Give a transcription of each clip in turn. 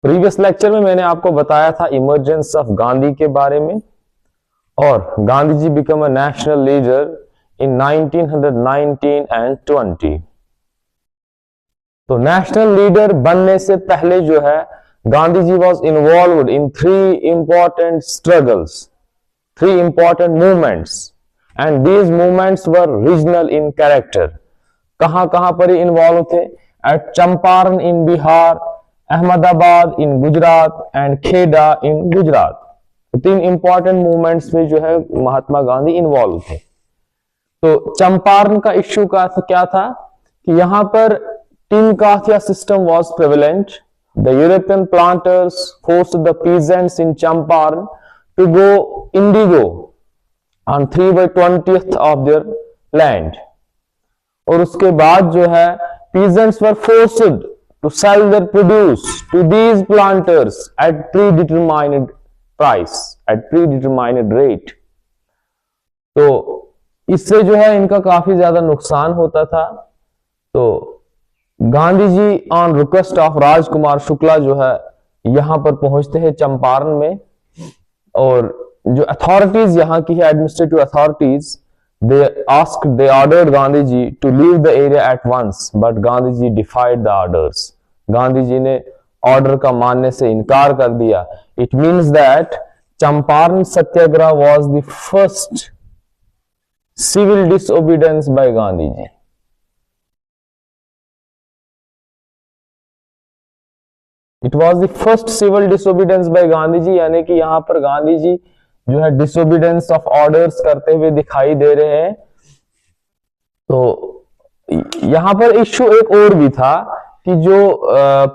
Previous lecture में मैंने आपको बताया था इमर्जेंस ऑफ गांधी के बारे में और Gandhi ji become a national leader in 1919 and 20। तो नेशनल लीडर बनने से पहले जो है Gandhi ji was involved in three important struggles, three important movements, and these movements were regional in character. कहां कहां पर ही इन्वॉल्व थे? At Champaran in Bihar, Ahmedabad in Gujarat and Kheda in Gujarat. तो तीन इंपॉर्टेंट मूवमेंट्स में जो है महात्मा गांधी इन्वॉल्व थे। तो चंपारण का इश्यू का क्या था कि यहां पर tinkathia system was prevalent. The European planters forced the peasants in Champaran to go indigo on 3/20 of their land. और उसके बाद जो है peasants were forced to sell their produce to these planters at predetermined price, at predetermined rate। तो इससे जो है इनका काफी ज्यादा नुकसान होता था। तो Gandhi ji on request of Rajkumar Shukla जो है यहां पर पहुंचते हैं चंपारण में, और जो अथॉरिटीज यहाँ की है, administrative authorities, they ordered Gandhi ji to leave the area at once, but Gandhi ji defied the orders। Gandhi ji ने ऑर्डर का मानने से इनकार कर दिया। It means that Champaran satyagraha was the first civil disobedience by Gandhi ji. It was the first civil disobedience by Gandhi ji, यानी कि यहां पर गांधी जी जो है डिसओबीडियंस ऑफ ऑर्डर्स करते हुए दिखाई दे रहे हैं। तो यहां पर इश्यू एक और भी था कि जो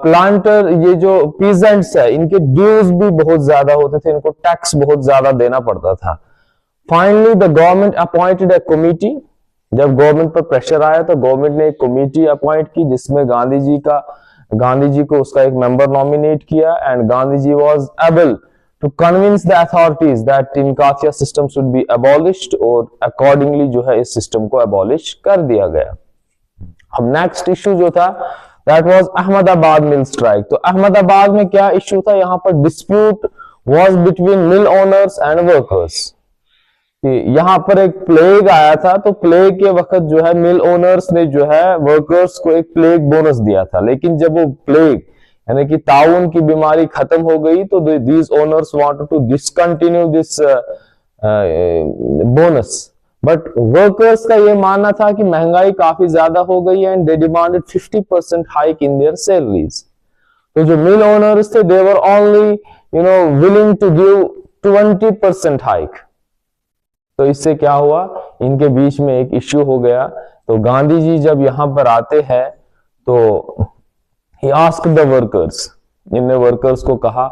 प्लांटर, ये जो पीजेंट्स है, इनके ड्यूज भी बहुत ज्यादा होते थे, इनको टैक्स बहुत ज्यादा देना पड़ता था। Finally the government appointed a committee. जब गवर्नमेंट पर प्रेशर आया तो गवर्नमेंट ने एक कमिटी अपॉइंट की जिसमें गांधी जी को उसका एक मेंबर नॉमिनेट किया, and Gandhi ji was able to convince the authorities that tinkathia system should be abolished, और accordingly जो है इस सिस्टम को abolish कर दिया गया। अब नेक्स्ट इश्यू जो था that was Ahmedabad mill strike. तो अहमदाबाद में क्या इश्यू था? यहाँ पर dispute was between mill owners and workers. यहाँ पर एक प्लेग आया था, तो प्लेग के वक्त जो है मिल ओनर्स ने जो है वर्कर्स को एक प्लेग बोनस दिया था, लेकिन जब वो प्लेग यानी कि ताउन की बीमारी खत्म हो गई तो these owners wanted to discontinue this bonus, but workers का ये मानना था कि महंगाई काफी ज्यादा हो गई है, and they demanded 50% hike in their salaries. तो जो मिल ओनर्स थे they were only willing to give 20% hike. तो इससे क्या हुआ, इनके बीच में एक इश्यू हो गया। तो गांधी जी जब यहां पर आते हैं तो he asked the workers, इनने वर्कर्स को कहा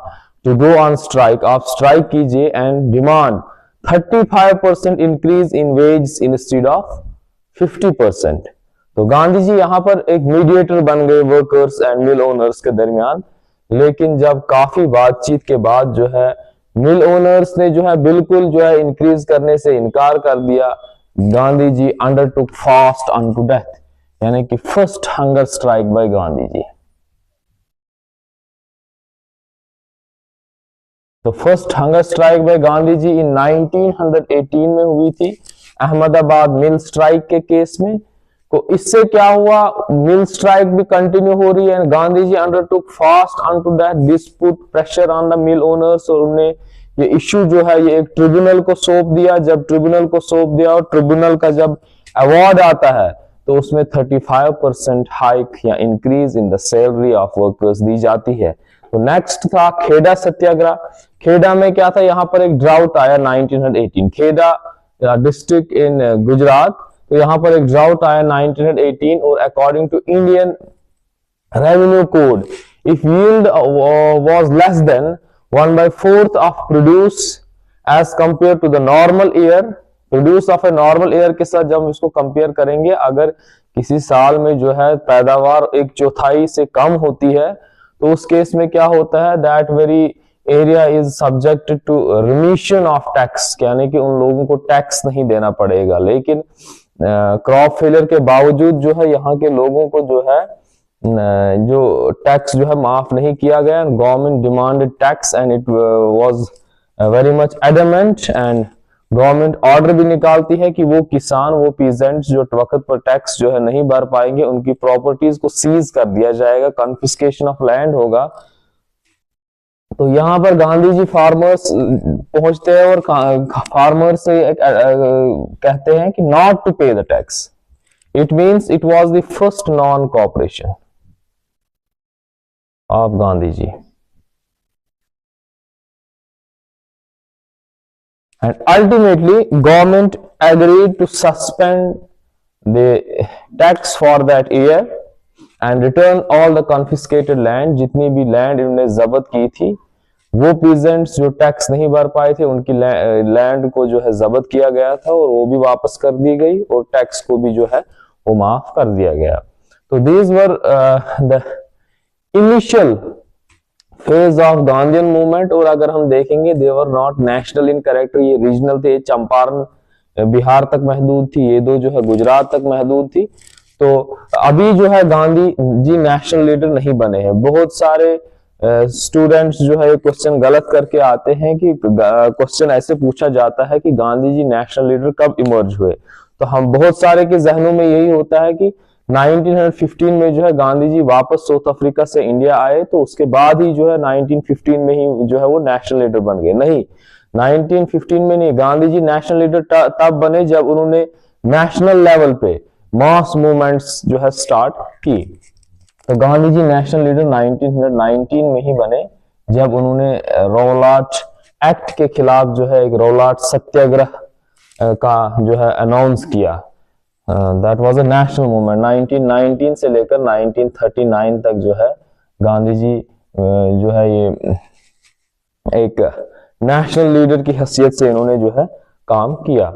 to go on strike, आप स्ट्राइक कीजिए and demand 35% increase in wages instead of 50%। तो गांधी जी यहां पर एक मीडिएटर बन गए वर्कर्स एंड मिल ओनर्स के दरमियान, लेकिन जब काफी बातचीत के बाद जो है मिल ओनर्स ने जो है बिल्कुल जो है इंक्रीज करने से इनकार कर दिया। Gandhi ji undertook fast unto death, यानी कि first hunger strike by Gandhi ji. तो first hunger strike by Gandhi ji in 1918 में हुई थी अहमदाबाद मिल स्ट्राइक के केस में। तो इससे क्या हुआ, मिल स्ट्राइक भी कंटिन्यू हो रही है, Gandhi ji undertook fast unto that this put pressure on the mill owners, और उन्हें ये इश्यू जो है ये एक ट्रिब्यूनल को सौंप दिया। जब ट्रिब्यूनल को सौंप दिया और ट्रिब्यूनल का जब अवार्ड आता है तो उसमें 35% हाइक या increase in the salary of workers दी जाती है। तो नेक्स्ट था खेड़ा सत्याग्रह। खेड़ा में क्या था, यहाँ पर एक ड्राउट आया 1918, खेड़ा डिस्ट्रिक्ट इन गुजरात। तो यहाँ पर एक ड्राउट आया 1918, और according to Indian revenue code if yield was less than 1/4 of produce as compare to the normal year. Produce of a normal year के साथ जब इसको कंपेयर करेंगे, अगर किसी साल में जो है पैदावार 1/4 से कम होती है तो उस केस में क्या होता है, that very area is subjected to remission of tax, यानी कि उन लोगों को टैक्स नहीं देना पड़ेगा। लेकिन क्रॉप फेलियर के बावजूद जो है यहाँ के लोगों को जो है जो टैक्स जो है माफ नहीं किया गया। Government demanded tax and it was very much adamant, and government order भी निकालती है कि वो किसान, वो पीजेंट्स जो वक्त पर टैक्स जो है नहीं भर पाएंगे, उनकी प्रॉपर्टीज को सीज कर दिया जाएगा, कॉन्फिस्केशन ऑफ लैंड होगा। तो यहाँ पर गांधी जी फार्मर्स पहुंचते हैं और फार्मर्स से कहते हैं कि not to pay the tax. It means it was the first non cooperation of Gandhi ji. And ultimately government agreed to suspend the tax for that year and return all the confiscated land। जितनी भी land इन्होंने जब्त की थी, वो peasants जो tax नहीं भर पाए थे उनकी लैंड को जो है जब्त किया गया था और वो भी वापस कर दी गई, और टैक्स को भी जो है वो माफ कर दिया गया। तो these were the initial phase of Gandhian movement. और अगर हम देखेंगे they were not national in character, ये रीजनल थे, चंपारण बिहार तक महदूद थी, ये दो जो है गुजरात तक महदूद थी। तो अभी जो है गांधी जी नेशनल लीडर नहीं बने हैं। बहुत सारे स्टूडेंट्स जो है क्वेश्चन गलत करके आते हैं कि क्वेश्चन ऐसे पूछा जाता है कि गांधी जी नेशनल लीडर कब इमर्ज हुए। तो हम बहुत सारे के जहनों में यही होता है कि 1915 में जो है गांधी जी वापस साउथ अफ्रीका से इंडिया आए, तो उसके बाद ही जो है 1915 में ही जो है वो नेशनल लीडर बन गए। नहीं, 1915 में नहीं, गांधी जी नेशनल लीडर तब बने जब उन्होंने नेशनल लेवल पे मास मूवमेंट्स जो है स्टार्ट की। तो गांधी जी नेशनल लीडर 1919 में ही बने जब उन्होंने रौलाट एक्ट के खिलाफ जो है एक रौलाट सत्याग्रह का जो है अनाउंस किया। That was a national movement. 1919 से लेकर 1939 तक जो है गांधी जी जो है ये एक नेशनल लीडर की हैसियत से इन्होंने जो है काम किया।